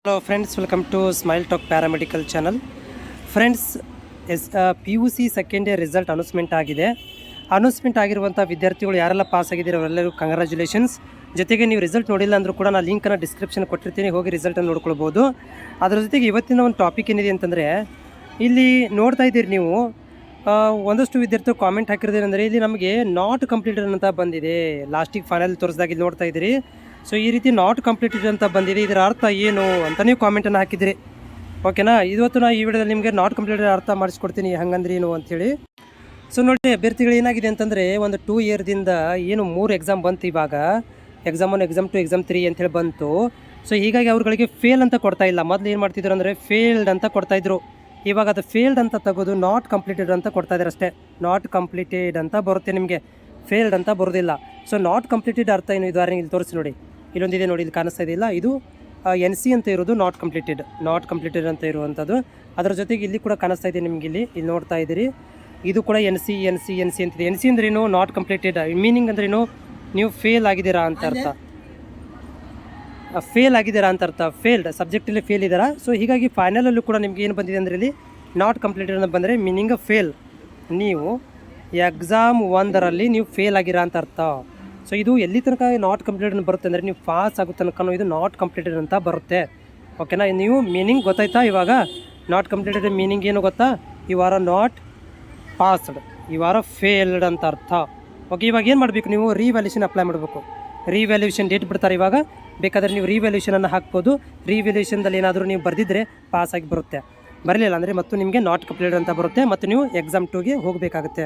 Hello friends, welcome to Smile Talk paramedical channel. Friends, PUC second year result announcement ಆಗಿದೆ. Announcement ಆಗಿರುವಂಥ ವಿದ್ಯಾರ್ಥಿಗಳು ಯಾರೆಲ್ಲ pass ಆಗಿದ್ದೀರೋ ಅವರೆಲ್ಲರೂ congratulations. ಜೊತೆಗೆ ನೀವು ರಿಸಲ್ಟ್ ನೋಡಿಲ್ಲ ಅಂದರೂ ಕೂಡ ನಾನು ಲಿಂಕನ್ನು ಡಿಸ್ಕ್ರಿಪ್ಷನ್ ಕೊಟ್ಟಿರ್ತೀನಿ, ಹೋಗಿ ರಿಸಲ್ಟನ್ನು ನೋಡ್ಕೊಳ್ಬೋದು. ಅದರ ಜೊತೆಗೆ ಇವತ್ತಿನ ಒಂದು ಟಾಪಿಕ್ ಏನಿದೆ ಅಂತಂದರೆ, ಇಲ್ಲಿ ನೋಡ್ತಾ ಇದ್ದೀರಿ ನೀವು ಒಂದಷ್ಟು ವಿದ್ಯಾರ್ಥಿಗಳು ಕಾಮೆಂಟ್ ಹಾಕಿರೋದೇನೆಂದರೆ, ಇಲ್ಲಿ ನಮಗೆ ನಾಟ್ ಕಂಪ್ಲೀಟೆಡ್ ಅಂತ ಬಂದಿದೆ. ಲಾಸ್ಟಿಗೆ ಫೈನಲ್ ತೋರಿಸಿದಾಗ ಇಲ್ಲಿ ನೋಡ್ತಾ ಇದ್ದೀರಿ. ಸೊ ಈ ರೀತಿ ನಾಟ್ ಕಂಪ್ಲೀಟೆಡ್ ಅಂತ ಬಂದಿದೆ, ಇದರ ಅರ್ಥ ಏನು ಅಂತ ನೀವು ಕಾಮೆಂಟನ್ನು ಹಾಕಿದಿರಿ. ಓಕೆನಾ, ಇವತ್ತು ನಾನು ಈ ವಿಡಿಯೋದಲ್ಲಿ ನಿಮಗೆ ನಾಟ್ ಕಂಪ್ಲೀಟೆಡ್ ಅರ್ಥ ಮಾಡಿಸ್ಕೊಡ್ತೀನಿ, ಹಂಗಂದ್ರೆ ಏನು ಅಂಥೇಳಿ. ಸೊ ನೋಡಿ ಅಭ್ಯರ್ಥಿಗಳು ಏನಾಗಿದೆ ಅಂತಂದರೆ, ಒಂದು 2 ಇಯರ್ದಿಂದ ಏನು 3 ಎಕ್ಸಾಮ್ ಬಂತು. ಇವಾಗ ಎಕ್ಸಾಮ್ 1, ಎಕ್ಸಾಮ್ 2, ಎಕ್ಸಾಮ್ 3 ಅಂಥೇಳಿ ಬಂತು. ಸೊ ಹೀಗಾಗಿ ಅವ್ರುಗಳಿಗೆ ಫೇಲ್ ಅಂತ ಕೊಡ್ತಾ ಇಲ್ಲ. ಮೊದಲು ಏನು ಮಾಡ್ತಿದ್ರು ಅಂದರೆ ಫೇಲ್ಡ್ ಅಂತ ಕೊಡ್ತಾಯಿದ್ರು. ಇವಾಗ ಅದು ಫೇಲ್ಡ್ ಅಂತ ತೆಗೆದು ನಾಟ್ ಕಂಪ್ಲೀಟೆಡ್ ಅಂತ ಕೊಡ್ತಾಯಿದ್ದಾರೆ ಅಷ್ಟೇ. ನಾಟ್ ಕಂಪ್ಲೀಟೆಡ್ ಅಂತ ಬರುತ್ತೆ ನಿಮಗೆ, ಫೇಲ್ಡ್ ಅಂತ ಬರೋದಿಲ್ಲ. ಸೊ ನಾಟ್ ಕಂಪ್ಲೀಟೆಡ್ ಅರ್ಥ ಏನು, ಉದಾಹರಣೆಗೆ ಇಲ್ಲಿ ತೋರಿಸಿ ನೋಡಿ, ಇಲ್ಲೊಂದಿದೆ ನೋಡಿ, ಇಲ್ಲಿ ಕಾಣಿಸ್ತಾ ಇದೆಯಲ್ಲ, ಇದು NC ಅಂತ ಇರೋದು ನಾಟ್ ಕಂಪ್ಲೀಟೆಡ್ ಅಂತ ಇರುವಂಥದ್ದು. ಅದರ ಜೊತೆಗೆ ಇಲ್ಲಿ ಕೂಡ ಕಾಣಿಸ್ತಾ ಇದೆ ನಿಮಗೆ, ಇಲ್ಲಿ ನೋಡ್ತಾ ಇದ್ದೀರಿ, ಇದು ಕೂಡ NC ಅಂತಿದೆ. NC ಅಂದ್ರೇನು, ನಾಟ್ ಕಂಪ್ಲೀಟೆಡ್. ಮೀನಿಂಗ್ ಅಂದ್ರೇನು, ನೀವು ಫೇಲ್ ಆಗಿದ್ದೀರಾ ಅಂತ ಅರ್ಥ. ಫೇಲ್ಡ್ ಸಬ್ಜೆಕ್ಟಲ್ಲಿ ಫೇಲ್ ಇದ್ದಾರಾ. ಸೊ ಹೀಗಾಗಿ ಫೈನಲಲ್ಲೂ ಕೂಡ ನಿಮ್ಗೆ ಏನು ಬಂದಿದೆ ಅಂದರೆ, ಇಲ್ಲಿ ನಾಟ್ ಕಂಪ್ಲೀಟೆಡ್ ಅಂತ ಬಂದರೆ ಮೀನಿಂಗ್ ಫೇಲ್, ನೀವು ಎಕ್ಸಾಮ್ 1ರಲ್ಲಿ ನೀವು ಫೇಲ್ ಆಗಿರಾ ಅಂತ ಅರ್ಥ. ಸೊ ಇದು ಎಲ್ಲಿ ತನಕ ನಾಟ್ ಕಂಪ್ಲೀಟೆಡ್ ಬರುತ್ತೆ ಅಂದರೆ, ನೀವು ಪಾಸ್ ಆಗೋ ತನಕ ಇದು ನಾಟ್ ಕಂಪ್ಲೀಟೆಡ್ ಅಂತ ಬರುತ್ತೆ. ಓಕೆನಾ, ನೀವು ಮೀನಿಂಗ್ ಗೊತ್ತಾಯ್ತಾ? ಇವಾಗ ನಾಟ್ ಕಂಪ್ಲೀಟೆಡ್ ಮೀನಿಂಗ್ ಏನು ಗೊತ್ತಾ? You are not passed, you are failed ಅಂತ ಅರ್ಥ. ಓಕೆ, ಇವಾಗ ಏನು ಮಾಡಬೇಕು, ನೀವು ರಿವ್ಯಾಲ್ಯೂಷನ್ ಅಪ್ಲೈ ಮಾಡಬೇಕು. ರಿವ್ಯಾಲ್ಯೂಷನ್ ಡೇಟ್ ಬಿಡ್ತಾರೆ ಇವಾಗ, ಬೇಕಾದರೆ ನೀವು ರಿವ್ಯಾಲ್ಯೂಷನನ್ನು ಹಾಕ್ಬೋದು. ರಿವ್ಯಾಲ್ಯೂಷನ್ದಲ್ಲಿ ಏನಾದರೂ ನೀವು ಬರೆದಿದ್ದರೆ ಪಾಸಾಗಿ ಬರುತ್ತೆ. ಬರಲಿಲ್ಲ ಅಂದರೆ ಮತ್ತು ನಿಮಗೆ ನಾಟ್ ಕಂಪ್ಲೀಟೆಡ್ ಅಂತ ಬರುತ್ತೆ, ಮತ್ತು ನೀವು ಎಕ್ಸಾಮ್ 2ಗೆ ಹೋಗಬೇಕಾಗುತ್ತೆ.